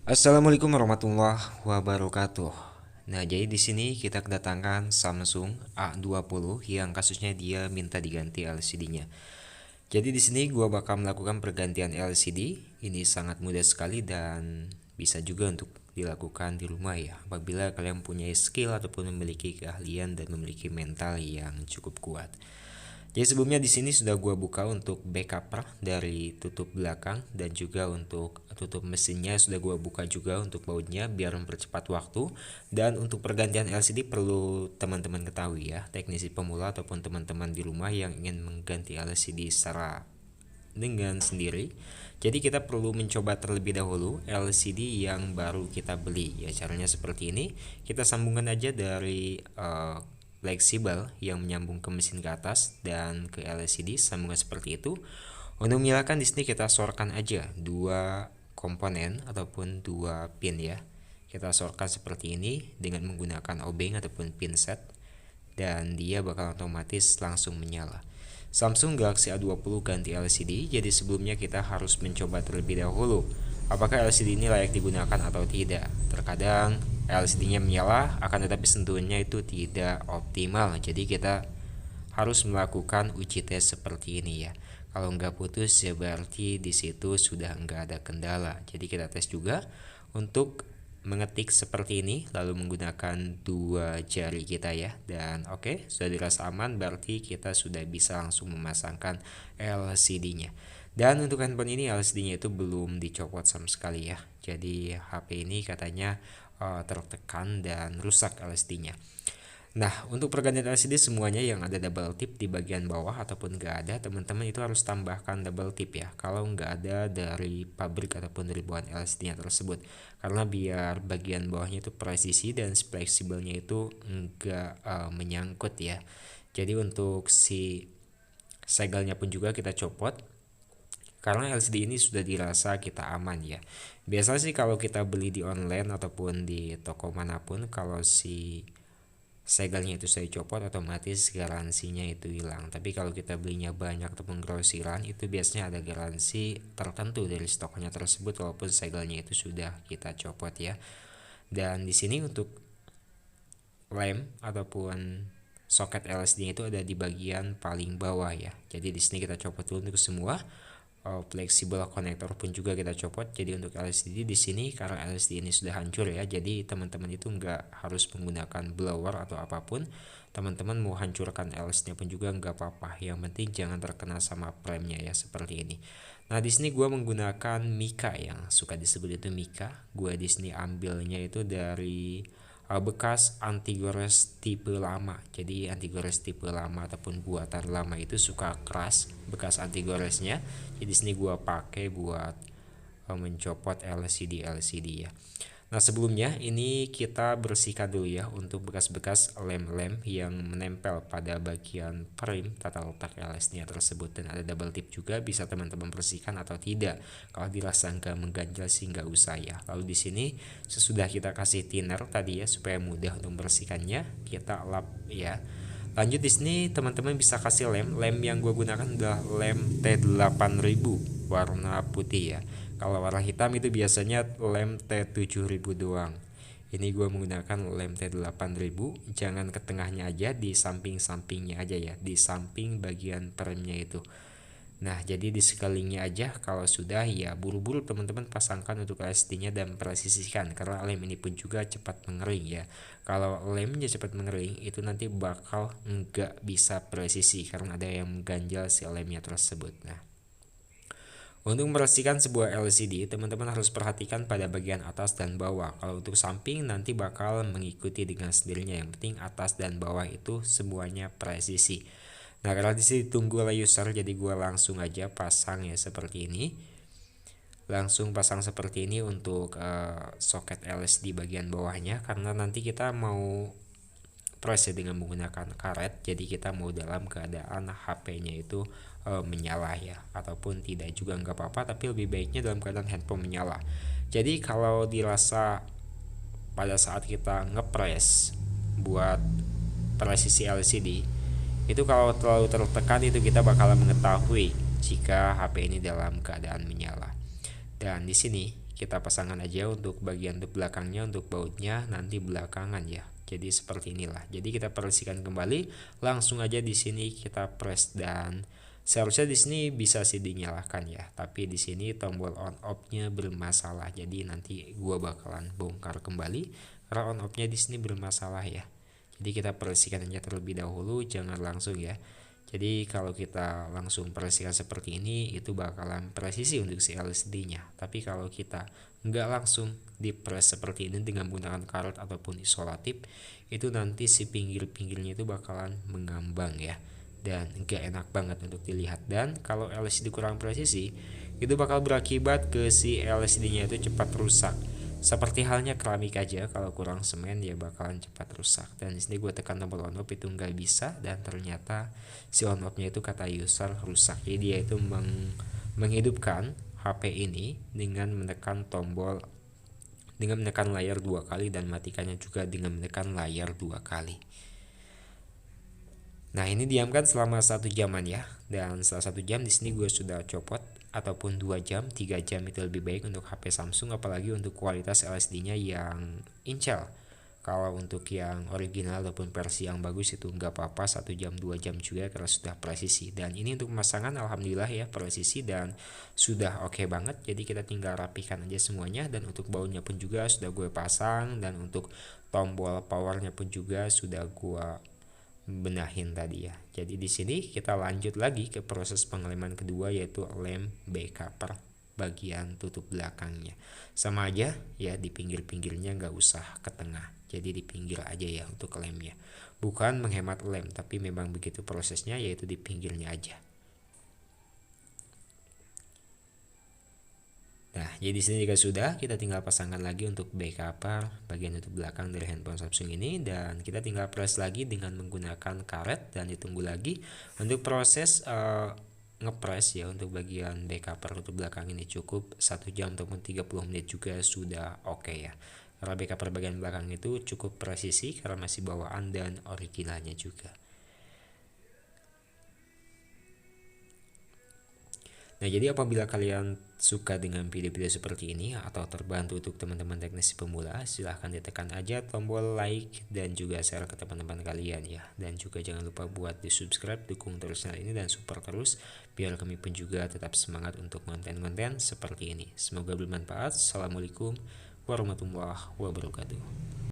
Assalamualaikum warahmatullahi wabarakatuh. Nah, jadi di sini kita kedatangan Samsung A20 yang kasusnya dia minta diganti LCD-nya. Jadi di sini gua bakal melakukan pergantian LCD. Ini sangat mudah sekali dan bisa juga untuk dilakukan di rumah ya. Apabila kalian punya skill ataupun memiliki keahlian dan memiliki mental yang cukup kuat. Jadi sebelumnya di sini sudah gua buka untuk backup dari tutup belakang dan juga untuk tutup mesinnya sudah gua buka juga untuk bautnya biar mempercepat waktu. Dan untuk pergantian LCD perlu teman-teman ketahui ya, teknisi pemula ataupun teman-teman di rumah yang ingin mengganti LCD secara dengan sendiri. Jadi kita perlu mencoba terlebih dahulu LCD yang baru kita beli ya. Caranya seperti ini, kita sambungkan aja dari fleksibel yang menyambung ke mesin ke atas dan ke LCD sambungan seperti itu. Untuk menyalakan di sini kita sorkan aja dua komponen ataupun dua pin ya. Kita sorkan seperti ini dengan menggunakan obeng ataupun pinset dan dia bakal otomatis langsung menyala. Samsung Galaxy A20 ganti LCD, jadi sebelumnya kita harus mencoba terlebih dahulu apakah LCD ini layak digunakan atau tidak. Terkadang LCD-nya menyala, akan tetapi sentuhannya itu tidak optimal. Jadi kita harus melakukan uji tes seperti ini ya. Kalau nggak putus ya berarti di situ sudah nggak ada kendala. Jadi kita tes juga untuk mengetik seperti ini lalu menggunakan dua jari kita ya. Dan oke, sudah dirasa aman berarti kita sudah bisa langsung memasangkan LCD-nya. Dan untuk handphone ini LCD-nya itu belum dicopot sama sekali ya. Jadi HP ini katanya tertekan dan rusak LCD-nya. Nah, untuk pergantian LCD semuanya yang ada double tip di bagian bawah ataupun nggak ada, teman-teman itu harus tambahkan double tip ya. Kalau nggak ada dari pabrik ataupun dari bahan LCD-nya tersebut, karena biar bagian bawahnya itu presisi dan fleksibelnya itu nggak menyangkut ya. Jadi untuk si segelnya pun juga kita copot karena LCD ini sudah dirasa kita aman ya. Biasa sih kalau kita beli di online ataupun di toko manapun, kalau si segelnya itu saya copot otomatis garansinya itu hilang. Tapi kalau kita belinya banyak ataupun grosiran itu biasanya ada garansi tertentu dari stoknya tersebut walaupun segelnya itu sudah kita copot ya. Dan di sini untuk lem ataupun soket LCD itu ada di bagian paling bawah ya. Jadi di sini kita copot dulu untuk semua. Fleksibel konektor pun juga kita copot. Jadi untuk LCD di sini karena LCD ini sudah hancur ya, jadi teman-teman itu nggak harus menggunakan blower atau apapun. Teman-teman mau hancurkan LCD pun juga nggak apa-apa, yang penting jangan terkena sama premnya ya, seperti ini. Nah di sini gue menggunakan Mika, yang suka disebut itu Mika. Gue di sini ambilnya itu dari bekas anti gores tipe lama. Jadi anti gores tipe lama ataupun buatan lama itu suka keras bekas anti goresnya. Jadi sini gua pakai buat mencopot LCD ya. Nah sebelumnya ini kita bersihkan dulu ya untuk bekas-bekas lem-lem yang menempel pada bagian frame tata letak LCD tersebut. Dan ada double tip juga, bisa teman-teman bersihkan atau tidak. Kalau dirasa nggak mengganjal sih nggak usah ya. Lalu di sini sesudah kita kasih thinner tadi ya supaya mudah untuk membersihkannya, kita lap ya. Lanjut di sini teman-teman bisa kasih lem yang gue gunakan adalah lem T8000 warna putih ya. Kalau warna hitam itu biasanya lem T7000 doang. Ini gue menggunakan lem T8000, jangan ke tengahnya aja, di samping-sampingnya aja ya, di samping bagian peremnya itu. Nah jadi di sekelilingnya aja. Kalau sudah ya buru-buru teman-teman pasangkan untuk LCD-nya dan presisikan, karena lem ini pun juga cepat mengering ya. Kalau lemnya cepat mengering itu nanti bakal nggak bisa presisi karena ada yang mengganjal si lemnya tersebut. Nah untuk membersihkan sebuah LCD, teman-teman harus perhatikan pada bagian atas dan bawah. Kalau untuk samping nanti bakal mengikuti dengan sendirinya. Yang penting atas dan bawah itu semuanya presisi. Nah karena disini tunggu oleh user, jadi gue langsung aja pasang ya seperti ini. Langsung pasang seperti ini untuk soket LCD bagian bawahnya, karena nanti kita mau proses dengan menggunakan karet. Jadi kita mau dalam keadaan HP-nya itu menyala ya, ataupun tidak juga nggak apa-apa, tapi lebih baiknya dalam keadaan handphone menyala. Jadi kalau dirasa pada saat kita ngepres buat presisi LCD itu kalau terlalu tertekan itu kita bakalan mengetahui jika HP ini dalam keadaan menyala. Dan di sini kita pasangkan aja untuk bagian belakangnya, untuk bautnya nanti belakangan ya. Jadi seperti inilah. Jadi kita perhatikan kembali, langsung aja di sini kita press, dan seharusnya di sini bisa sih dinyalakan ya. Tapi di sini tombol on off-nya bermasalah. Jadi nanti gua bakalan bongkar kembali karena on off-nya di sini bermasalah ya. Jadi kita perhatikan aja terlebih dahulu, jangan langsung ya. Jadi kalau kita langsung perhatikan seperti ini, itu bakalan presisi untuk si LCD-nya. Tapi kalau kita nggak langsung di press seperti ini dengan menggunakan karet ataupun isolatif, itu nanti si pinggir-pinggirnya itu bakalan mengambang ya, dan nggak enak banget untuk dilihat. Dan kalau LCD kurang presisi, itu bakal berakibat ke si LCD-nya itu cepat rusak. Seperti halnya keramik aja, kalau kurang semen ya bakalan cepat rusak. Dan di sini gue tekan tombol on off itu nggak bisa, dan ternyata si on off-nya itu kata user rusak. Jadi dia itu menghidupkan HP ini dengan menekan layar 2 kali, dan matikannya juga dengan menekan layar 2 kali. Nah, ini diamkan selama 1 jaman ya, dan setelah 1 jam di sini gue sudah copot, ataupun 2 jam, 3 jam itu lebih baik untuk HP Samsung, apalagi untuk kualitas LCD-nya yang Intel. Kalau untuk yang original ataupun versi yang bagus itu nggak apa-apa, 1 jam 2 jam juga karena sudah presisi. Dan ini untuk pemasangan alhamdulillah ya presisi dan sudah oke banget. Jadi kita tinggal rapikan aja semuanya, dan untuk bautnya pun juga sudah gue pasang, dan untuk tombol powernya pun juga sudah gue benahin tadi ya. Jadi di sini kita lanjut lagi ke proses pengeleman kedua, yaitu lem back cover bagian tutup belakangnya. Sama aja ya, di pinggir-pinggirnya nggak usah ke tengah, jadi di pinggir aja ya untuk lemnya. Bukan menghemat lem, tapi memang begitu prosesnya, yaitu di pinggirnya aja. Nah, jadi sini jika sudah, kita tinggal pasangkan lagi untuk back cover bagian tutup belakang dari handphone Samsung ini, dan kita tinggal press lagi dengan menggunakan karet, dan ditunggu lagi untuk proses ngepres ya. Untuk bagian back cover tutup belakang ini cukup 1 jam ataupun 30 menit juga sudah oke ya. Karena back cover bagian belakang itu cukup presisi karena masih bawaan dan originalnya juga. Nah, jadi apabila kalian suka dengan video-video seperti ini atau terbantu untuk teman-teman teknisi pemula, silahkan ditekan aja tombol like dan juga share ke teman-teman kalian ya. Dan juga jangan lupa buat di subscribe, dukung terus channel ini dan support terus, biar kami pun juga tetap semangat untuk konten-konten seperti ini. Semoga bermanfaat. Assalamualaikum warahmatullahi wabarakatuh.